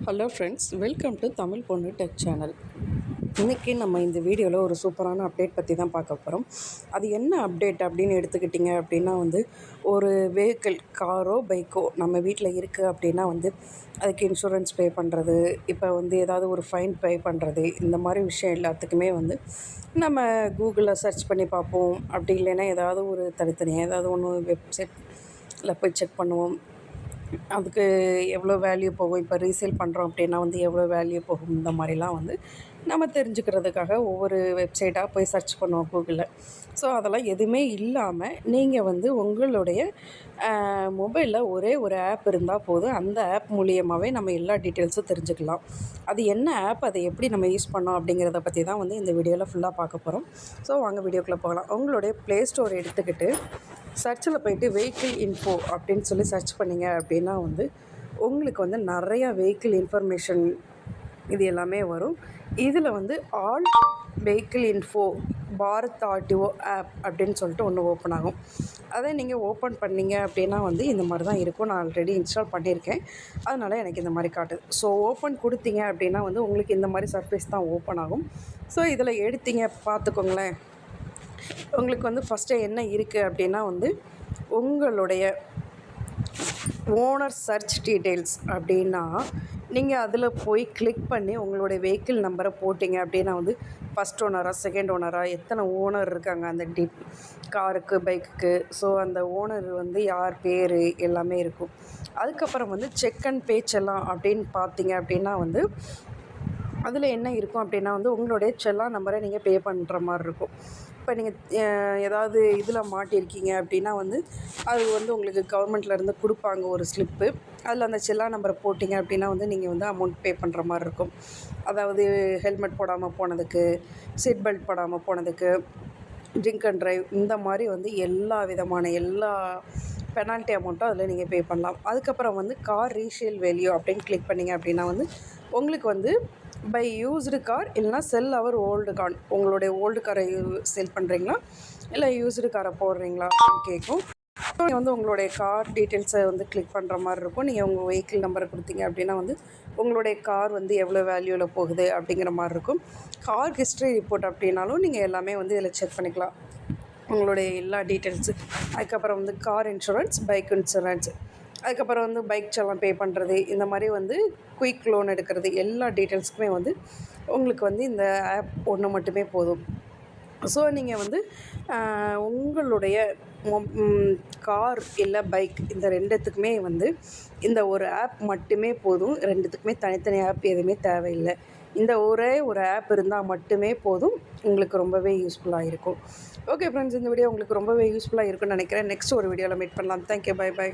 Hello friends, welcome to Tamil பொண்ணு tech channel. இன்றைக்கி நம்ம இந்த வீடியோவில் ஒரு சூப்பரான அப்டேட் பற்றி தான் பார்க்க போகிறோம். அது என்ன அப்டேட் அப்படின்னு எடுத்துக்கிட்டிங்க அப்படின்னா ஒரு வெஹிக்கிள், காரோ பைக்கோ நம்ம வீட்டில் இருக்குது அப்படின்னா அதுக்கு இன்சூரன்ஸ் பே பண்ணுறது, இப்போ ஏதாவது ஒரு ஃபைன் பே பண்ணுறது, இந்த மாதிரி விஷயம் எல்லாத்துக்குமே நம்ம கூகுளில் சர்ச் பண்ணி பார்ப்போம். அப்படி இல்லைன்னா ஏதாவது ஒரு தனித்தனியாக ஏதாவது ஒன்று வெப்சைட்டில் போய் செக் பண்ணுவோம். அதுக்கு எவ்வளோ வேல்யூ போகும், இப்போ ரீசேல் பண்ணுறோம் அப்படின்னா எவ்வளோ வேல்யூ போகும், இந்த மாதிரிலாம் நம்ம தெரிஞ்சுக்கிறதுக்காக ஒவ்வொரு வெப்சைட்டாக போய் சர்ச் பண்ணுவோம் கூகுளில். ஸோ அதெல்லாம் எதுவுமே இல்லாமல் நீங்கள் உங்களுடைய மொபைலில் ஒரே ஒரு ஆப் இருந்தால் போதும். அந்த ஆப் மூலியமாகவே நம்ம எல்லா டீட்டெயில்ஸும் தெரிஞ்சுக்கலாம். அது என்ன ஆப், அதை எப்படி நம்ம யூஸ் பண்ணோம் அப்படிங்கிறத பற்றி தான் இந்த வீடியோவில் ஃபுல்லாக பார்க்க போகிறோம். ஸோ வாங்க வீடியோக்குள்ளே போகலாம். உங்களுடைய ப்ளே ஸ்டோர் எடுத்துக்கிட்டு சர்ச்சில் போய்ட்டு வெஹிக்கிள் இன்ஃபோ அப்படின்னு சொல்லி சர்ச் பண்ணிங்க அப்படின்னா உங்களுக்கு நிறையா வெஹிக்கிள் இன்ஃபர்மேஷன் இது எல்லாமே வரும். இதில் all vehicle info Bharat RTO app அப்படின்னு சொல்லிட்டு ஒன்று ஓப்பன் ஆகும். அதை நீங்கள் ஓப்பன் பண்ணிங்க அப்படின்னா இந்த மாதிரி தான் இருக்கும். நான் ஆல்ரெடி இன்ஸ்டால் பண்ணியிருக்கேன், அதனால் எனக்கு இந்த மாதிரி காட்டுது. ஸோ ஓப்பன் கொடுத்தீங்க அப்படின்னா உங்களுக்கு இந்த மாதிரி சர்ஃபேஸ் தான் ஓப்பன் ஆகும். ஸோ இதில் எடுத்தீங்க பார்த்துக்கோங்களேன். உங்களுக்கு ஃபஸ்ட்டு என்ன இருக்குது அப்படின்னா உங்களுடைய ஓனர் சர்ச் டீட்டெயில்ஸ் அப்படின்னா நீங்கள் அதில் போய் கிளிக் பண்ணி உங்களுடைய வெஹிக்கிள் நம்பரை போட்டிங்க அப்படின்னா ஃபஸ்ட் ஓனரா, செகண்ட் ஓனரா, எத்தனை ஓனர் இருக்காங்க அந்த காருக்கு, பைக்குக்கு. ஸோ அந்த ஓனர் யார், பேர் எல்லாமே இருக்கும். அதுக்கப்புறம் செக் அண்ட் பே செல்லான் அப்படின்னு பார்த்தீங்க அப்படின்னா அதில் என்ன இருக்கும் அப்படின்னா உங்களுடைய செல்லான் நம்பரை நீங்கள் பே பண்ணுற மாதிரி இருக்கும். இப்போ நீங்கள் ஏதாவது இதில் மாட்டியிருக்கீங்க அப்படின்னா அது உங்களுக்கு கவர்மெண்ட்லேருந்து கொடுப்பாங்க ஒரு ஸ்லிப்பு. அதில் அந்த செல்லான் நம்பரை போட்டிங்க அப்படின்னா நீங்கள் அமௌண்ட் பே பண்ணுற மாதிரி இருக்கும். அதாவது ஹெல்மெட் போடாமல் போனதுக்கு, சீட் பெல்ட் போடாமல் போனதுக்கு, ட்ரிங்க் அண்ட் ட்ரைவ், இந்த மாதிரி எல்லா விதமான பெனால்ட்டி அமௌண்ட்டும் அதில் நீங்கள் பே பண்ணலாம். அதுக்கப்புறம் கார் ரீசேல் வேல்யூ அப்படின்னு கிளிக் பண்ணிங்க அப்படின்னா உங்களுக்கு பை யூஸ்டு கார் இல்லைனா செல் அவர் ஓல்டு கார், உங்களுடைய ஓல்டு காரை சேல் பண்ணுறீங்களா இல்லை யூஸ்டு காரை போடுறீங்களா அப்படின்னு கேட்கும். ஸோ நீங்கள் உங்களுடைய கார் டீட்டெயில்ஸை கிளிக் பண்ணுற மாதிரி இருக்கும். நீங்கள் உங்கள் வெஹிக்கிள் நம்பரை கொடுத்தீங்க அப்படின்னா உங்களுடைய கார் எவ்வளோ வேல்யூவில் போகுது அப்படிங்கிற மாதிரி இருக்கும். கார் ஹிஸ்ட்ரி ரிப்போர்ட் அப்படின்னாலும் நீங்கள் எல்லாமே இதில் செக் பண்ணிக்கலாம், உங்களுடைய எல்லா டீட்டெயில்ஸு. அதுக்கப்புறம் கார் இன்சூரன்ஸ், பைக் இன்சூரன்ஸ், அதுக்கப்புறம் பைக் செல்லாம் பே பண்ணுறது, இந்த மாதிரி குயிக் லோன் எடுக்கிறது, எல்லா டீட்டெயில்ஸுக்குமே உங்களுக்கு இந்த ஆப் ஒன்று மட்டுமே போதும். ஸோ நீங்கள் உங்களுடைய கார் இல்லை பைக், இந்த ரெண்டுத்துக்குமே இந்த ஒரு ஆப் மட்டுமே போதும். ரெண்டுத்துக்குமே தனித்தனி ஆப் எதுவுமே தேவையில்லை. இந்த ஒரே ஒரு ஆப் இருந்தால் மட்டுமே போதும். உங்களுக்கு ரொம்பவே யூஸ்ஃபுல்லாக இருக்கும். ஓகே ஃப்ரெண்ட்ஸ், இந்த வீடியோ உங்களுக்கு ரொம்பவே யூஸ்ஃபுல்லாக இருக்கும்னு நினைக்கிறேன். நெக்ஸ்ட் ஒரு வீடியோவில் மீட் பண்ணலாம். Thank you, by.